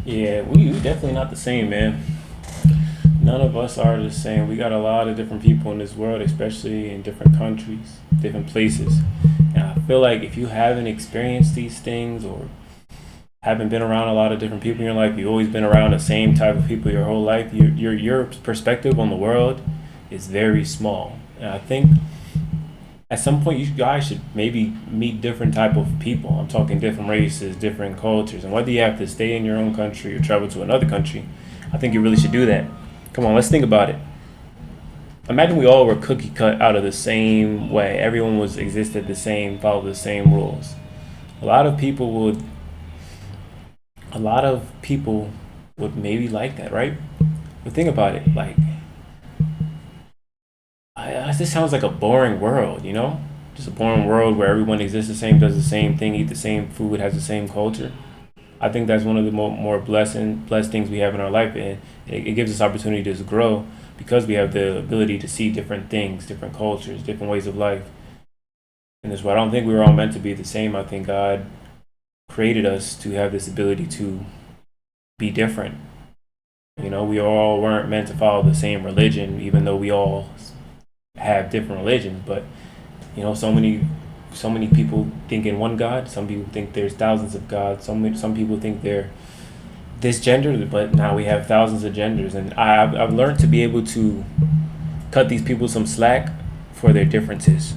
Yeah, we definitely not the same, man. None of us are the same. We got a lot of different people in this world, especially in different countries, different places. And I feel like if you haven't experienced these things or haven't been around a lot of different people in your life, you've always been around the same type of people your whole life, your perspective on the world is very small. And I think at some point you guys should maybe meet different type of people. I'm talking different races, different cultures, and whether you have to stay in your own country or travel to another country, I think you really should do that. Come on, let's think about it. Imagine we all were cookie cut out of the same way. Everyone was existed the same, followed the same rules. A lot of people would a lot of people would maybe like that, right? But think about it, like this sounds like a boring world, you know? Just a boring world where everyone exists the same, does the same thing, eat the same food, has the same culture. I think that's one of the more blessed things we have in our life, and it gives us opportunity to grow because we have the ability to see different things, different cultures, different ways of life. And this way, I don't think we were all meant to be the same. I think God created us to have this ability to be different. You know, we all weren't meant to follow the same religion, even though we all have different religions. But so many people think in one God. Some people think there's thousands of gods. Some people think they're this gender, but now we have thousands of genders. And I've learned to be able to cut these people some slack for their differences.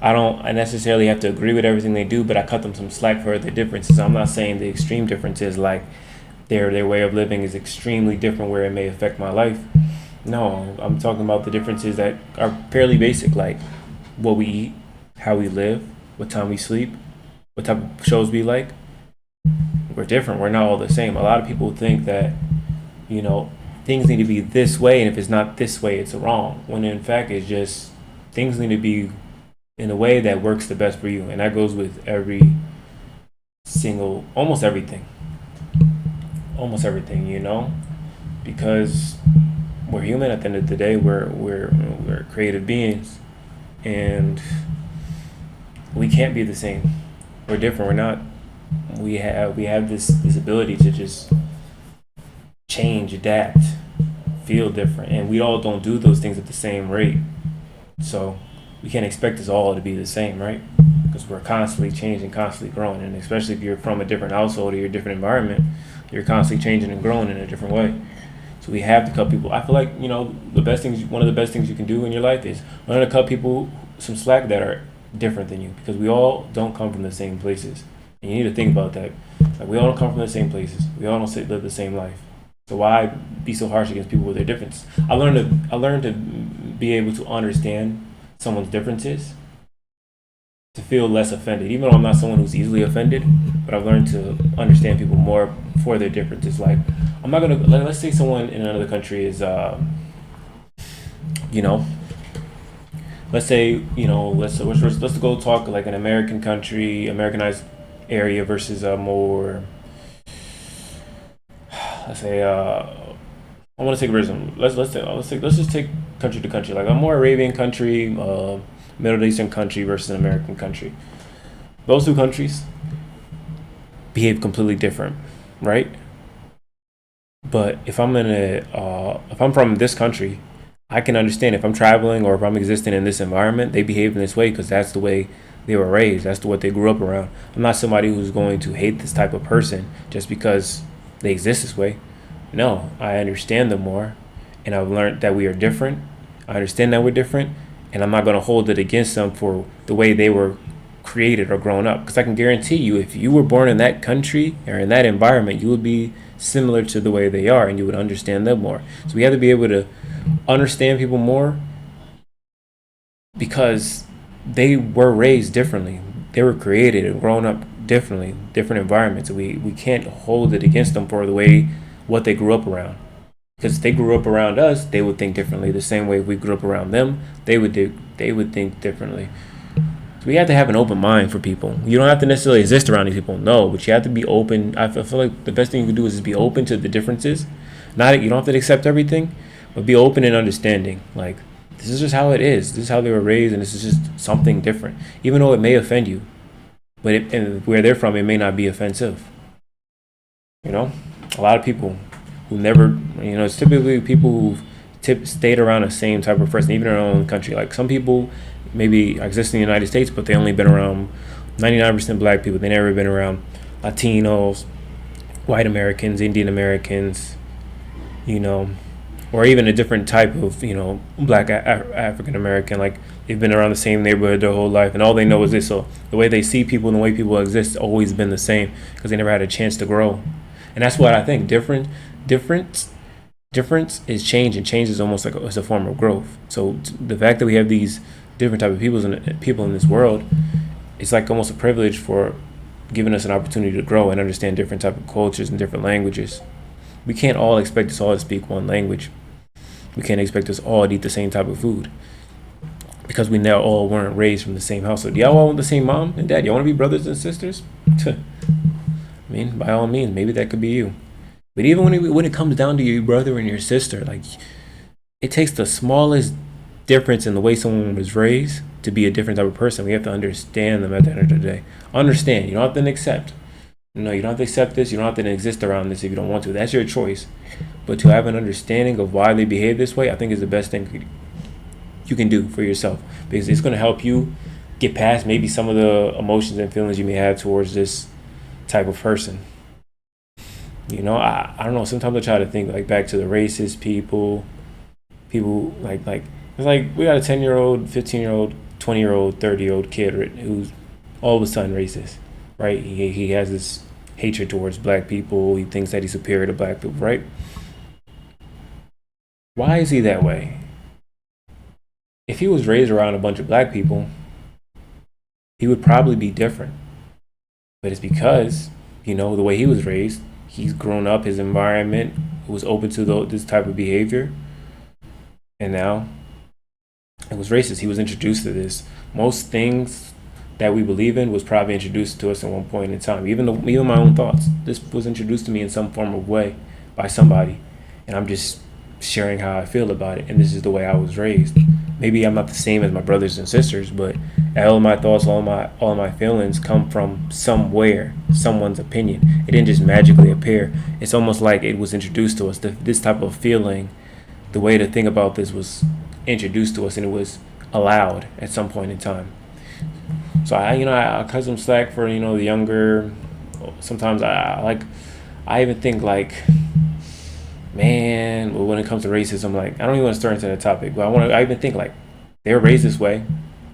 I necessarily have to agree with everything they do, but I cut them some slack for their differences. I'm not saying the extreme differences like their way of living is extremely different where it may affect my life. No, I'm talking about the differences that are fairly basic, like what we eat, how we live, what time we sleep, what type of shows we like. We're different. We're not all the same. A lot of people think that, you know, things need to be this way, and if it's not this way, it's wrong. When in fact, it's just things need to be in a way that works the best for you. And that goes with every single, almost everything, you know, because we're human at the end of the day. We're creative beings, and we can't be the same. We're different. We're not. We have this ability to just change, adapt, feel different, and we all don't do those things at the same rate. So we can't expect us all to be the same, right? Because we're constantly changing, constantly growing, and especially if you're from a different household or your different environment, you're constantly changing and growing in a different way. So we have to cut people. I feel like one of the best things you can do in your life is learn to cut people some slack that are different than you, because we all don't come from the same places, and you need to think about that. Like we all don't come from the same places. We all don't live the same life. So why be so harsh against people with their difference? I learned to be able to understand someone's differences, to feel less offended. Even though I'm not someone who's easily offended, but I've learned to understand people more for their differences. Like I'm not gonna let's say someone in another country is, you know, let's say let's go talk like an American country, Americanized area versus a more, let's say, I want to take rhythm. Let's just take country to country, like a more Arabian country, Middle Eastern country versus an American country. Those two countries behave completely different, right? But if I'm from this country, I can understand if I'm traveling or if I'm existing in this environment, they behave in this way because that's the way they were raised. That's what they grew up around. I'm not somebody who's going to hate this type of person just because they exist this way. No, I understand them more, and I've learned that we are different. I understand that we're different, and I'm not going to hold it against them for the way they were created or grown up. Because I can guarantee you, if you were born in that country or in that environment, you would be similar to the way they are, and you would understand them more. So we have to be able to understand people more because they were raised differently. They were created and grown up differently, different environments. We can't hold it against them for the way what they grew up around. Because if they grew up around us, they would think differently. The same way if we grew up around them, they would think differently. So we have to have an open mind for people. You don't have to necessarily exist around these people, no, but you have to be open. I feel like the best thing you can do is just be open to the differences. Not you don't have to accept everything, but be open and understanding. Like this is just how it is. This is how they were raised, and this is just something different. Even though it may offend you, but and where they're from, it may not be offensive. You know. A lot of people who never, it's typically people who've stayed around the same type of person, even in their own country. Like some people maybe exist in the United States, but they only been around 99% black people. They never been around Latinos, white Americans, Indian Americans, or even a different type of, black African American. Like they've been around the same neighborhood their whole life, and all they know is this. So the way they see people and the way people exist always been the same because they never had a chance to grow. And that's what I think. Difference is change, and change is almost like it's a form of growth. So the fact that we have these different type of people in this world, it's like almost a privilege for giving us an opportunity to grow and understand different type of cultures and different languages. We can't all expect us all to speak one language. We can't expect us all to eat the same type of food because we now all weren't raised from the same household. Y'all all want the same mom and dad? Y'all want to be brothers and sisters? I mean, by all means, maybe that could be you. But even when it comes down to your brother and your sister, like it takes the smallest difference in the way someone was raised to be a different type of person. We have to understand them at the end of the day. Understand. You don't have to accept. No, you don't have to accept this. You don't have to exist around this if you don't want to. That's your choice. But to have an understanding of why they behave this way, I think is the best thing you can do for yourself, because it's going to help you get past maybe some of the emotions and feelings you may have towards this type of person. I don't know. Sometimes I try to think like back to the racist people like it's like we got a 10-year-old, 15-year-old, 20-year-old, 30-year-old kid who's all of a sudden racist, right? He has this hatred towards black people. He thinks that he's superior to black people, right? Why is he that way? If he was raised around a bunch of black people, he would probably be different. But it's because, the way he was raised, he's grown up, his environment was open to this type of behavior. And now it was racist. He was introduced to this. Most things that we believe in was probably introduced to us at one point in time. Even my own thoughts. This was introduced to me in some form of way by somebody. And I'm just sharing how I feel about it. And this is the way I was raised. Maybe I'm not the same as my brothers and sisters, but all of my thoughts, all of my feelings come from somewhere, someone's opinion. It didn't just magically appear. It's almost like it was introduced to us. This type of feeling, the way to think about this was introduced to us, and it was allowed at some point in time. So I cut some slack for the younger. Sometimes I even think like, man, when it comes to racism, like I don't even want to start into that topic, but I even think like they were raised this way,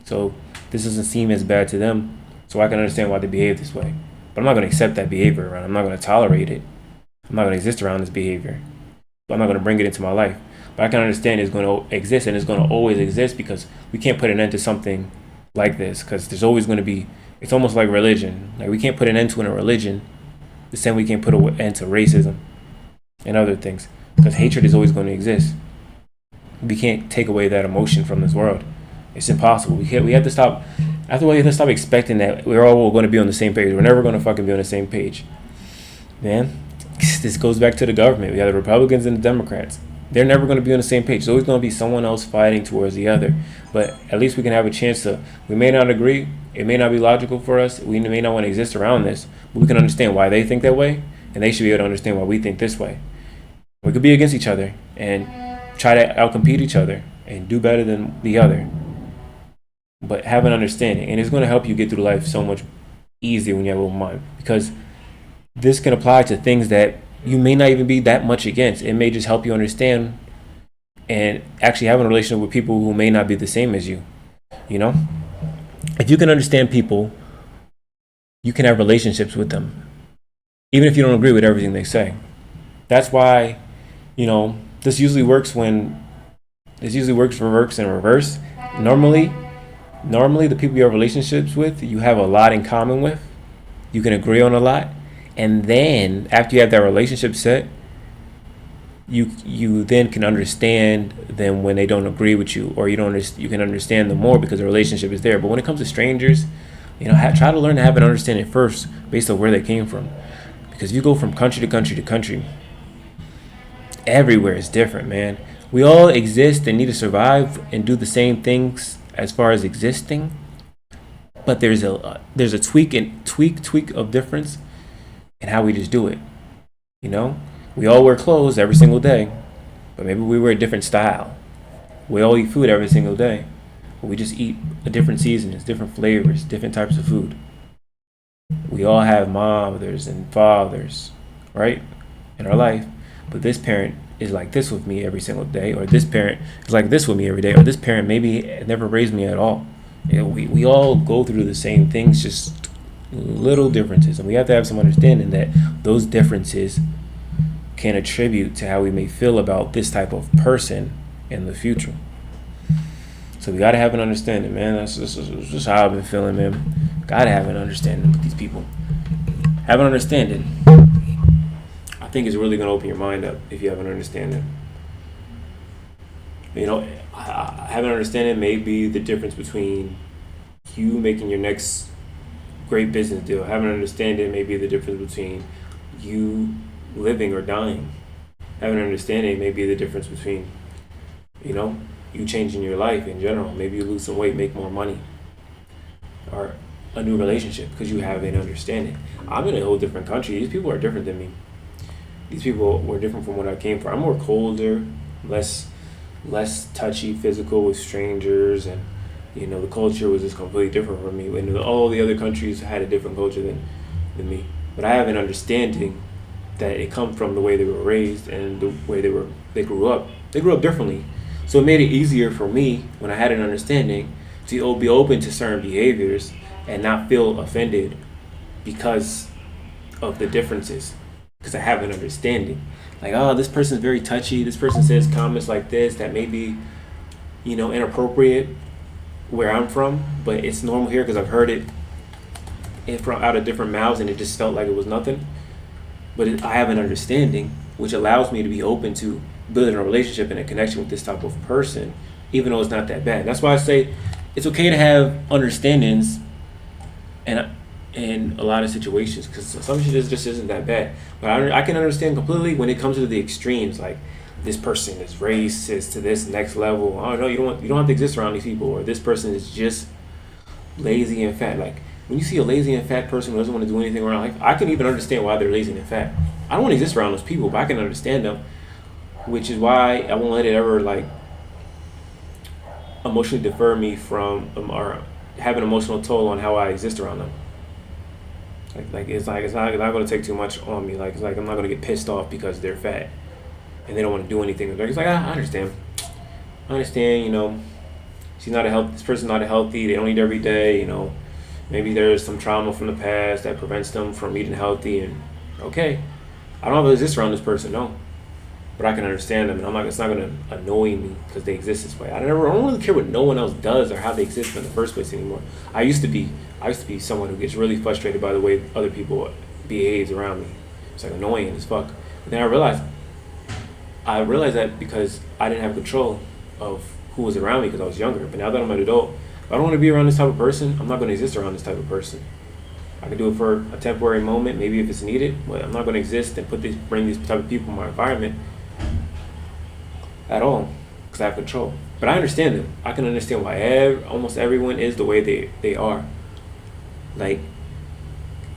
so this doesn't seem as bad to them, so I can understand why they behave this way. But I'm not going to accept that behavior around. I'm not going to tolerate it. I'm not going to exist around this behavior. But I'm not going to bring it into my life. But I can understand it's going to exist, and it's going to always exist, because we can't put an end to something like this, because there's always going to be. It's almost like religion. Like we can't put an end to it in a religion, the same we can't put an end to racism and other things, because hatred is always going to exist. We can't take away that emotion from this world. It's impossible. We have to stop. After all, we have to stop expecting that we're all going to be on the same page. We're never going to fucking be on the same page, man. This goes back to the government. We have the Republicans and the Democrats. They're never going to be on the same page. There's always going to be someone else fighting towards the other. But at least we can have a chance to. We may not agree. It may not be logical for us. We may not want to exist around this. But we can understand why they think that way, and they should be able to understand why we think this way. We could be against each other and try to outcompete each other and do better than the other. But have an understanding, and it's going to help you get through life so much easier when you have an open mind, because this can apply to things that you may not even be that much against. It may just help you understand and actually have a relationship with people who may not be the same as you. If you can understand people, you can have relationships with them, even if you don't agree with everything they say. That's why, this usually works in reverse. Normally the people you have relationships with, you have a lot in common with. You can agree on a lot. And then after you have that relationship set, you then can understand them when they don't agree with you, or you can understand them more because the relationship is there. But when it comes to strangers, try to learn to have an understanding first based on where they came from. Because if you go from country to country to country, everywhere is different, man. We all exist and need to survive and do the same things as far as existing, but there's a tweak of difference in how we just do it. We all wear clothes every single day, but maybe we wear a different style. We all eat food every single day, but we just eat a different seasonings, different flavors, different types of food. We all have mothers and fathers, right, in our life, but this parent is like this with me every single day, or this parent is like this with me every day, or this parent maybe never raised me at all. We all go through the same things, just little differences, and we have to have some understanding that those differences can attribute to how we may feel about this type of person in the future. So we gotta have an understanding, man. That's just how I've been feeling, man. Gotta have an understanding with these people. Have an understanding. I think it's really gonna open your mind up if you have an understanding. You know, have an understanding may be the difference between you making your next great business deal. Have an understanding may be the difference between you living or dying. Have an understanding may be the difference between, you changing your life in general. Maybe you lose some weight, make more money, or a new relationship because you have an understanding. I'm in a whole different country. These people are different than me. These people were different from what I came from. I'm more colder, less touchy, physical with strangers, and the culture was just completely different from me. And all the other countries had a different culture than me. But I have an understanding that it comes from the way they were raised and the way they grew up. They grew up differently. So it made it easier for me when I had an understanding to be open to certain behaviors and not feel offended because of the differences. Because I have an understanding. Like, oh, this person's very touchy. This person says comments like this that may be, inappropriate where I'm from, but it's normal here because I've heard it from out of different mouths and it just felt like it was nothing. But I have an understanding which allows me to be open to building a relationship and a connection with this type of person, even though it's not that bad. That's why I say it's okay to have understandings in a lot of situations, because some shit just isn't that bad. But I can understand completely when it comes to the extremes, like this person is racist to this next level. Oh no, you don't have to exist around these people, or this person is just lazy and fat. Like when you see a lazy and fat person who doesn't want to do anything around life, I can even understand why they're lazy and fat. I don't want to exist around those people, but I can understand them, which is why I won't let it ever emotionally defer me from or have an emotional toll on how I exist around them. It's not going to take too much on me. It's like I'm not going to get pissed off because they're fat and they don't want to do anything. It's like I understand. This person's not healthy. They don't eat every day. Maybe there's some trauma from the past that prevents them from eating healthy. And okay, I don't have to exist around this person, no. But I can understand them, and it's not going to annoy me because they exist this way. I don't really care what no one else does or how they exist in the first place anymore. I used to be someone who gets really frustrated by the way other people behave around me. It's like annoying as fuck. But then I realized that because I didn't have control of who was around me because I was younger. But now that I'm an adult, if I don't want to be around this type of person, I'm not going to exist around this type of person. I can do it for a temporary moment, maybe if it's needed, but I'm not going to exist and bring these type of people in my environment at all, because I have control. But I understand them. I can understand why almost everyone is the way they are.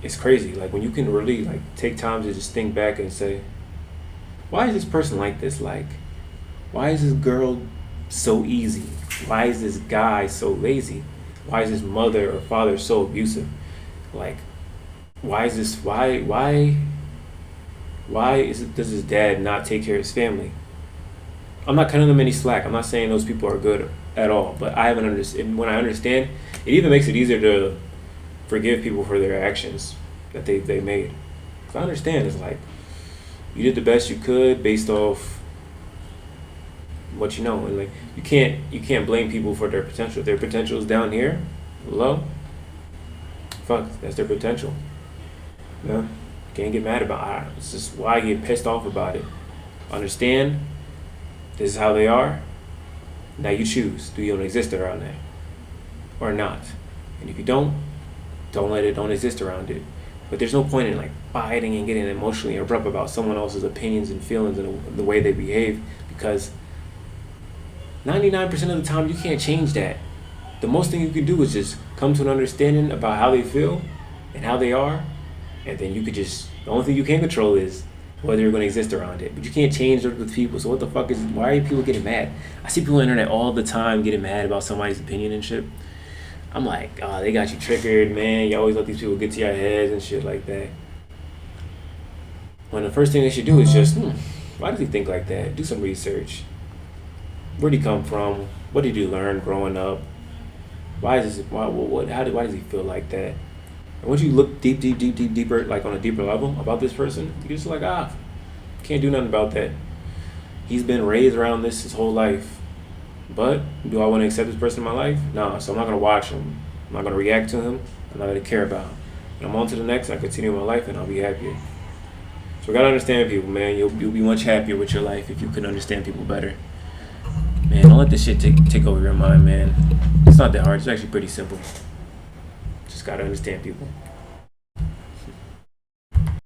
It's crazy. When you can really take time to just think back and say, why is this person like this? Why is this girl so easy? Why is this guy so lazy? Why is this mother or father so abusive? Why is this? Why does his dad not take care of his family? I'm not cutting them any slack. I'm not saying those people are good at all, but I haven't understand. When I understand, it even makes it easier to forgive people for their actions that they made. If I understand, it's you did the best you could based off what you know, and you can't blame people for their potential. If their potential is down here, low. Fuck, that's their potential. Yeah, can't get mad about it. It's just why I get pissed off about it. Understand. This is how they are. Now you choose. Do you want to exist around that or not? And if you don't exist around it. But there's no point in fighting and getting emotionally abrupt about someone else's opinions and feelings and the way they behave, because 99% of the time you can't change that. The most thing you can do is just come to an understanding about how they feel and how they are, and then you could the only thing you can control is whether you're going to exist around it. But you can't change it with people. So what the fuck is? Why are people getting mad? I see people on the internet all the time getting mad about somebody's opinion and shit. I'm like, oh, they got you triggered, man. You always let these people get to your heads and shit like that. When the first thing they should do is just, why does he think like that? Do some research. Where'd he come from? What did he learn growing up? Why is this? Why does he feel like that? And once you look deeper, like on a deeper level about this person, you're just like, can't do nothing about that. He's been raised around this his whole life. But do I want to accept this person in my life? No. So I'm not gonna watch him. I'm not gonna react to him. I'm not gonna care about him. And I'm on to the next. I continue my life, and I'll be happier. So we gotta understand people, man. You'll be much happier with your life if you can understand people better. Man, don't let this shit take over your mind, man. It's not that hard. It's actually pretty simple. Just gotta understand people.